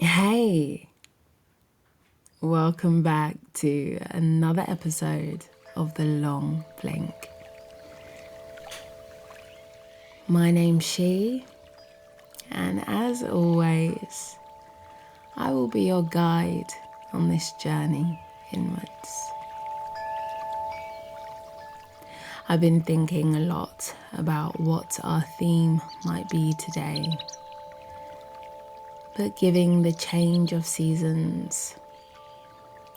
Hey, welcome back to another episode of The Long Blink. My name's She, and as always, I will be your guide on this journey inwards. I've been thinking a lot about what our theme might be today, but giving the change of seasons,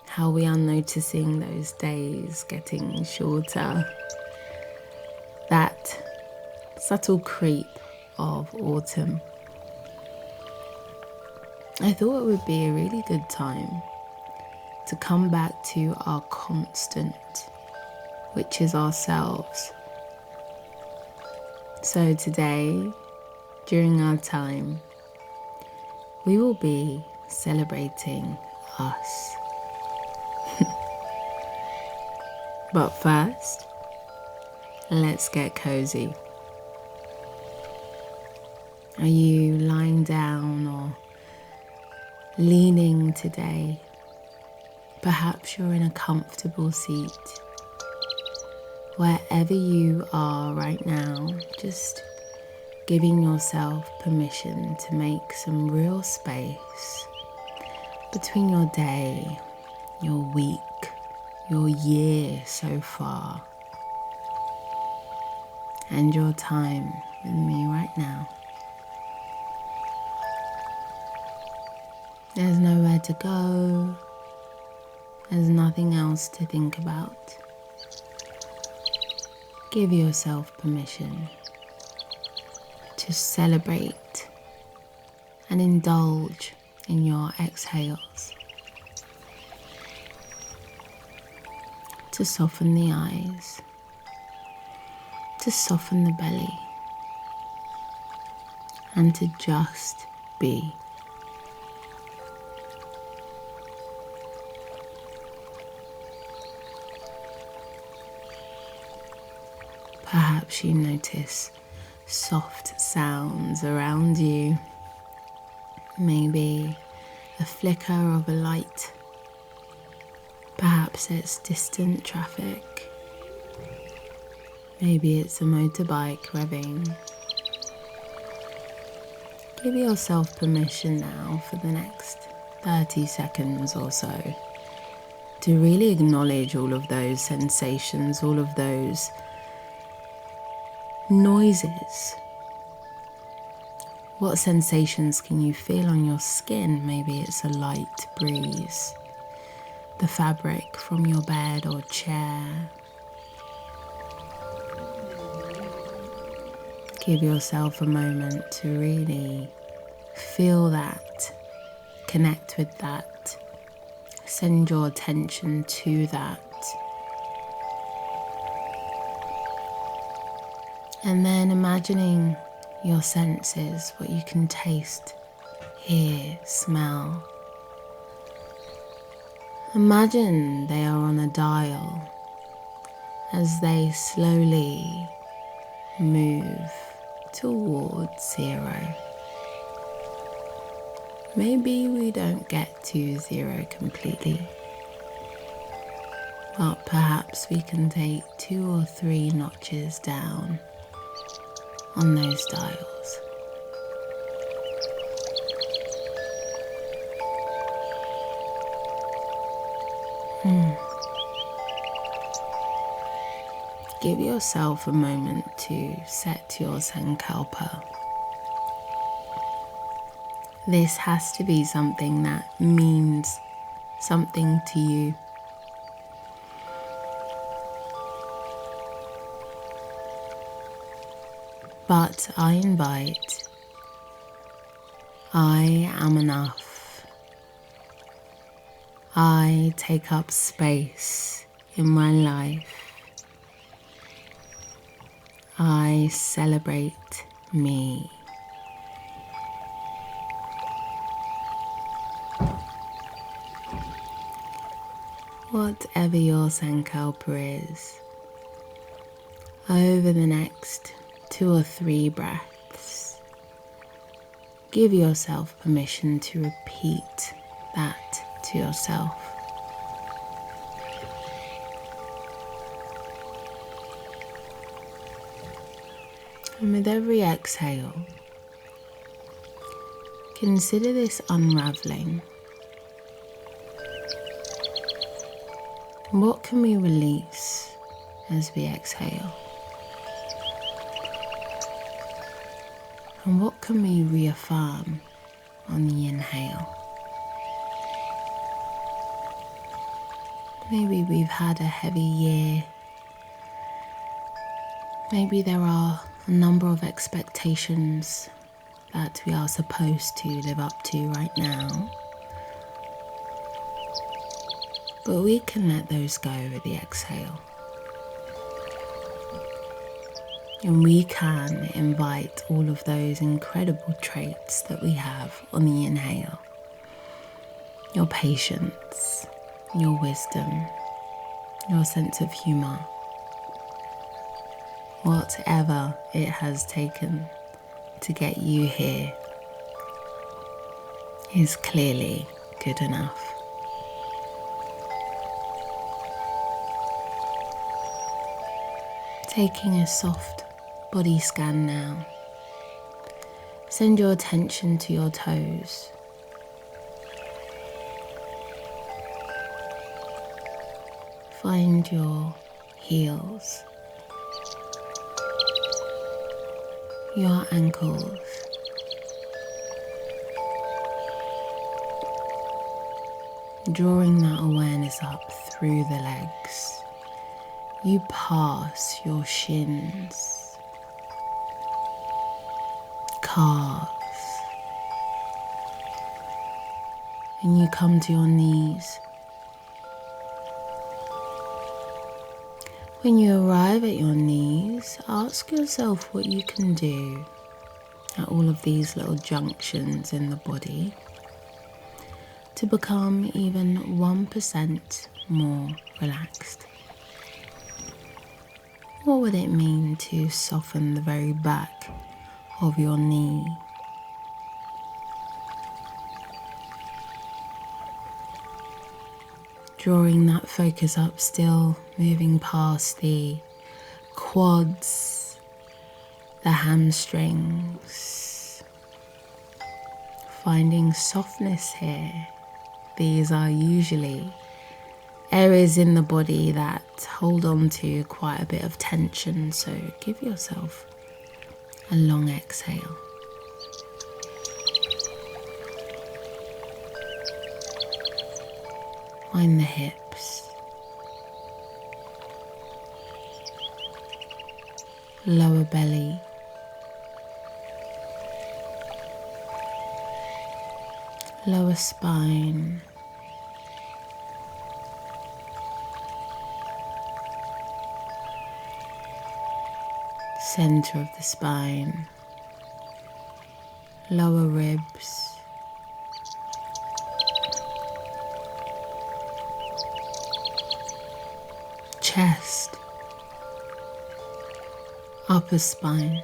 how we are noticing those days getting shorter, that subtle creep of autumn, I thought it would be a really good time to come back to our constant, which is ourselves. So today, during our time, we will be celebrating us. But first, let's get cozy. Are you lying down or leaning today? Perhaps you're in a comfortable seat. Wherever you are right now, just giving yourself permission to make some real space between your day, your week, your year so far, and your time with me right now. There's nowhere to go. There's nothing else to think about. Give yourself permission to celebrate and indulge in your exhales, to soften the eyes, to soften the belly, and to just be. Perhaps you notice soft sounds around you, maybe a flicker of a light. Perhaps it's distant traffic. Maybe it's a motorbike revving. Give yourself permission now for the next 30 seconds or so to really acknowledge all of those sensations, all of those noises. What sensations can you feel on your skin? Maybe it's a light breeze, the fabric from your bed or chair. Give yourself a moment to really feel that, connect with that, send your attention to that. And then imagining your senses, what you can taste, hear, smell. Imagine they are on a dial as they slowly move towards zero. Maybe we don't get to zero completely, but perhaps we can take 2 or 3 notches down on those dials. Give yourself a moment to set your sankalpa. This has to be something that means something to you. But I invite, I am enough. I take up space in my life. I celebrate me. Whatever your sankalpa is, over the next 2 or 3 breaths, give yourself permission to repeat that to yourself. And with every exhale, consider this unraveling. What can we release as we exhale? And what can we reaffirm on the inhale? Maybe we've had a heavy year. Maybe there are a number of expectations that we are supposed to live up to right now. But we can let those go with the exhale. And we can invite all of those incredible traits that we have on the inhale. Your patience, your wisdom, your sense of humor. Whatever it has taken to get you here is clearly good enough. Taking a soft body scan now. Send your attention to your toes. Find your heels, your ankles, drawing that awareness up through the legs. You pass your shins, calves, and you come to your knees. When you arrive at your knees, ask yourself what you can do at all of these little junctions in the body to become even 1% more relaxed. What would it mean to soften the very back of your knee? Drawing that focus up still, moving past the quads, the hamstrings, finding softness here. These are usually areas in the body that hold on to quite a bit of tension, so give yourself a long exhale. Find the hips, lower belly, lower spine, center of the spine, lower ribs, chest, upper spine,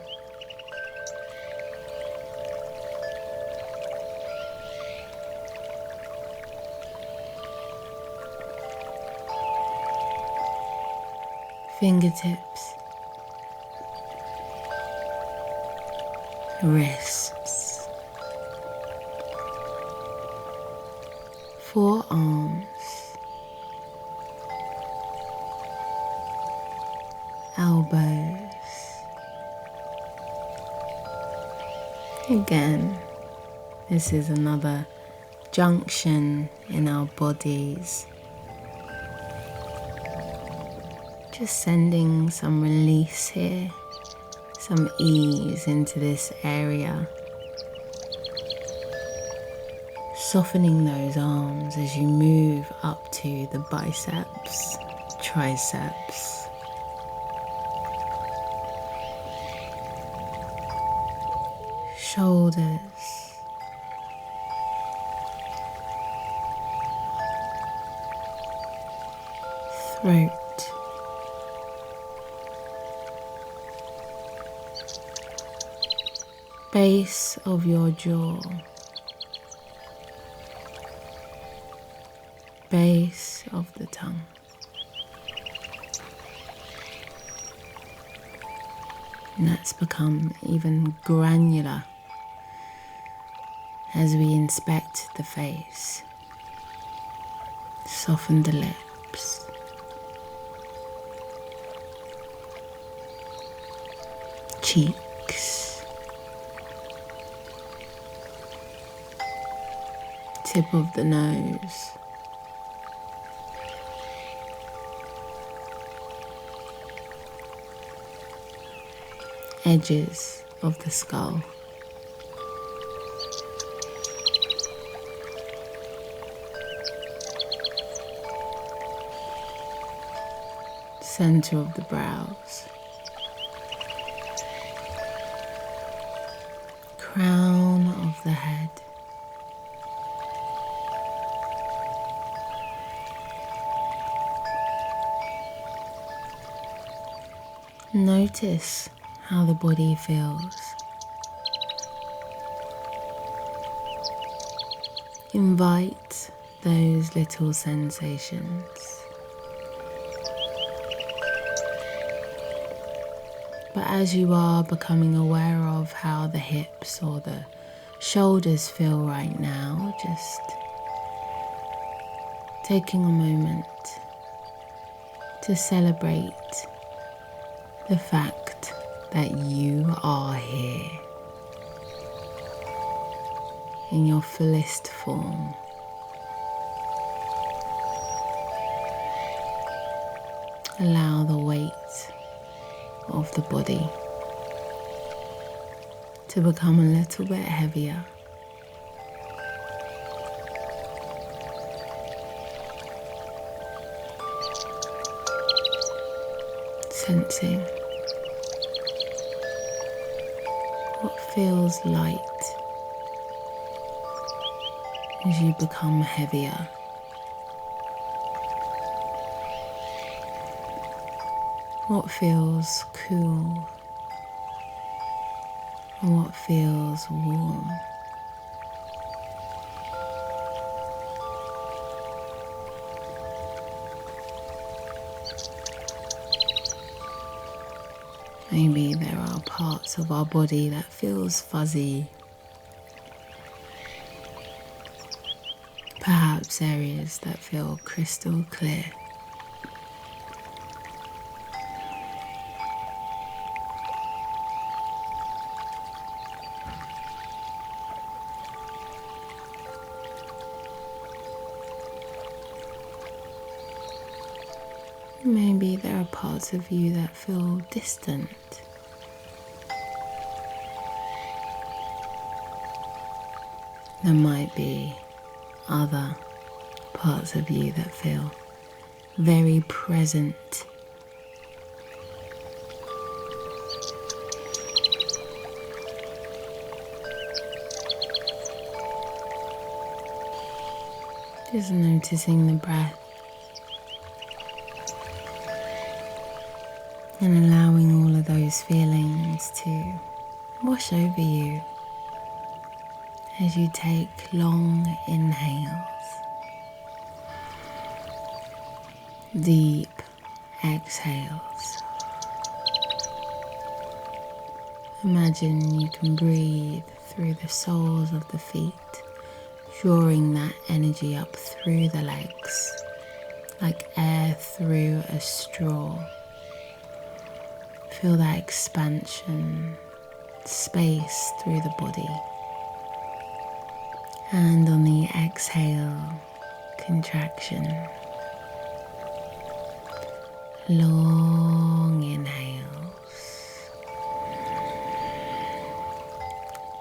fingertips, wrists, forearms, elbows. Again, this is another junction in our bodies. Just sending some release here, some ease into this area. Softening those arms as you move up to the biceps, triceps. Shoulders, throat, base of your jaw, base of the tongue. And let's become even granular as we inspect the face. Soften the lips. Cheeks. Tip of the nose. Edges of the skull. Center of the brows. Crown of the head. Notice how the body feels. Invite those little sensations. But as you are becoming aware of how the hips or the shoulders feel right now, just taking a moment to celebrate the fact that you are here in your fullest form. Allow the weight of the body to become a little bit heavier. Sensing what feels light as you become heavier. What feels cool and what feels warm. Maybe there are parts of our body that feels fuzzy. Perhaps areas that feel crystal clear. Maybe there are parts of you that feel distant. There might be other parts of you that feel very present. Just noticing the breath. And allowing all of those feelings to wash over you as you take long inhales, deep exhales. Imagine you can breathe through the soles of the feet, drawing that energy up through the legs, like air through a straw. Feel that expansion, space through the body. And on the exhale, contraction. Long inhales.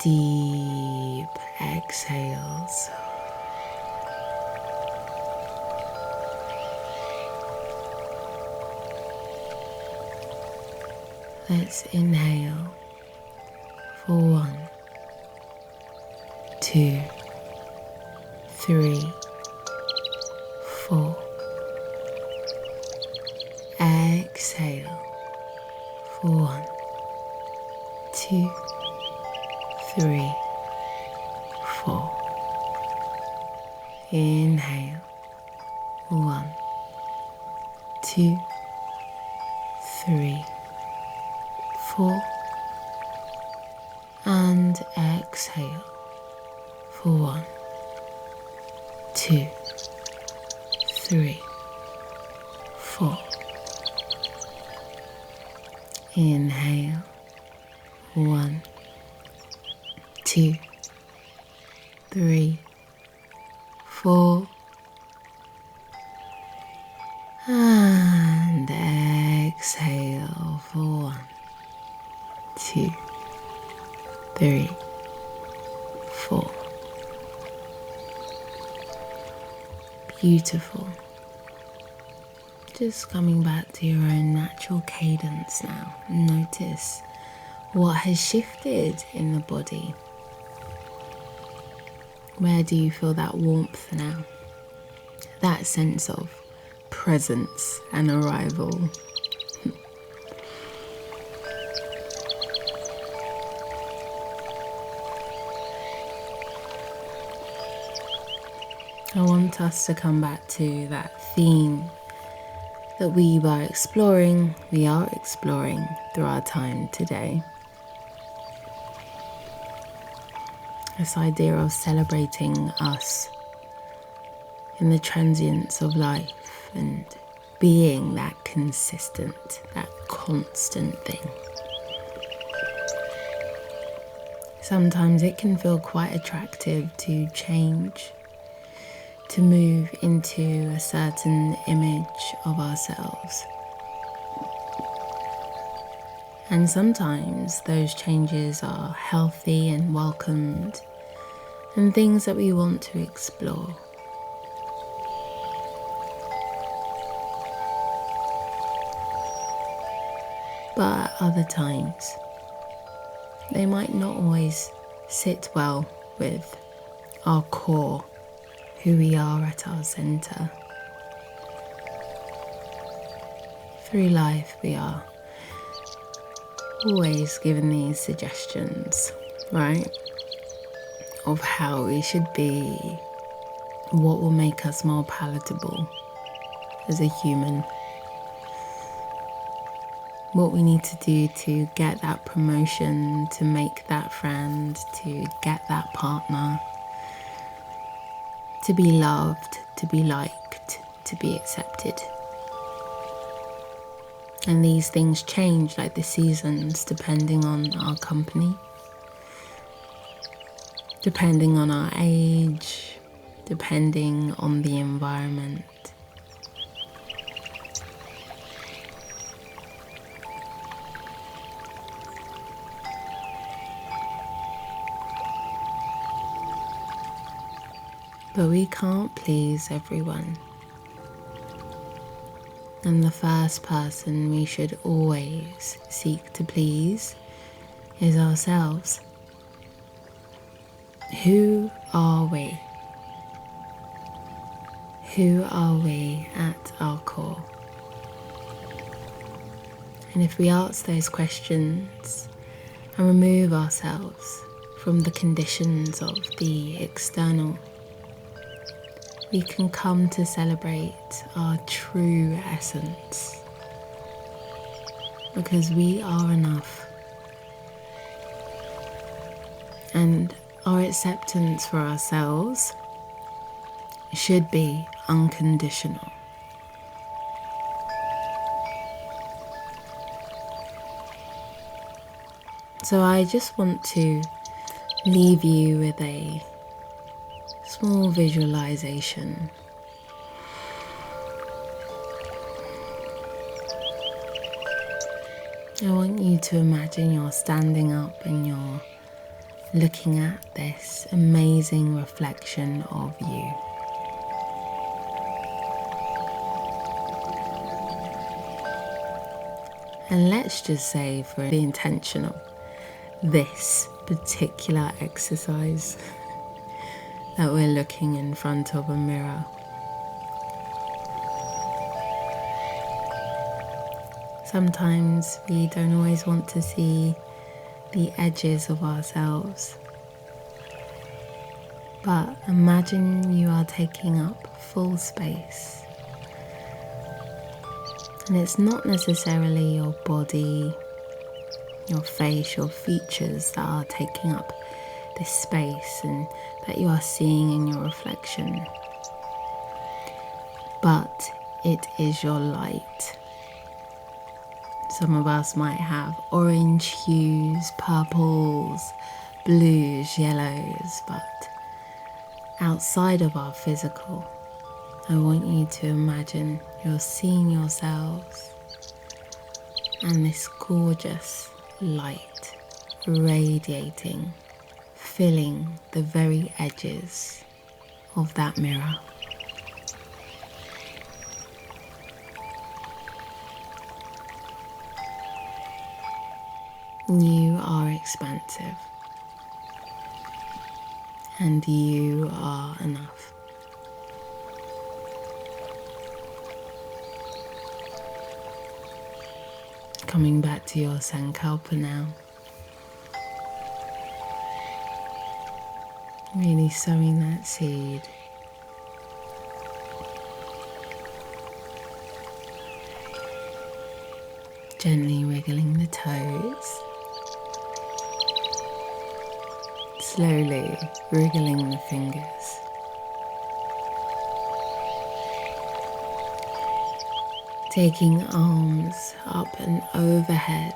Deep exhales. Let's inhale for 1, 2, 3, 4. Exhale for 1, 2, 3, 4. Inhale. 1, 2, 3, 4. And exhale for 1, 2, 3, 4. Inhale. 1, 2, 3, 4. And exhale for 1, 2, 3, 4. Beautiful. Just coming back to your own natural cadence now. Notice what has shifted in the body. Where do you feel that warmth now? That sense of presence and arrival. I want us to come back to that theme that we are exploring through our time today. This idea of celebrating us in the transience of life and being that consistent, that constant thing. Sometimes it can feel quite attractive to change, to move into a certain image of ourselves. And sometimes those changes are healthy and welcomed and things that we want to explore. But at other times, they might not always sit well with our core, who we are at our center. Through life, we are always given these suggestions, right? Of how we should be, what will make us more palatable as a human. What we need to do to get that promotion, to make that friend, to get that partner, to be loved, to be liked, to be accepted. And these things change like the seasons depending on our company, depending on our age, depending on the environment. But we can't please everyone. And the first person we should always seek to please is ourselves. Who are we? Who are we at our core? And if we ask those questions and remove ourselves from the conditions of the external, we can come to celebrate our true essence, because we are enough, and our acceptance for ourselves should be unconditional. So I just want to leave you with a small visualization. I want you to imagine you're standing up and you're looking at this amazing reflection of you. And let's just say, for the intention of this particular exercise, that we're looking in front of a mirror. Sometimes we don't always want to see the edges of ourselves, but imagine you are taking up full space. And it's not necessarily your body, your face, your features that are taking up this space and that you are seeing in your reflection, but it is your light. Some of us might have orange hues, purples, blues, yellows, but outside of our physical, I want you to imagine you're seeing yourselves and this gorgeous light radiating, filling the very edges of that mirror. You are expansive, and you are enough. Coming back to your sankalpa now. Really sowing that seed. Gently wiggling the toes. Slowly wriggling the fingers. Taking arms up and overhead.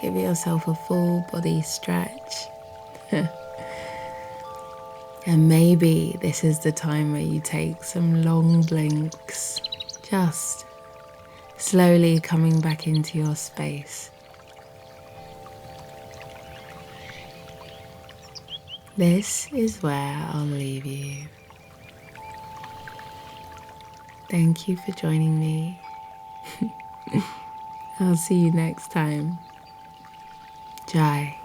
Give yourself a full body stretch. And maybe this is the time where you take some long blinks. Just slowly coming back into your space. This is where I'll leave you. Thank you for joining me. I'll see you next time. Jai.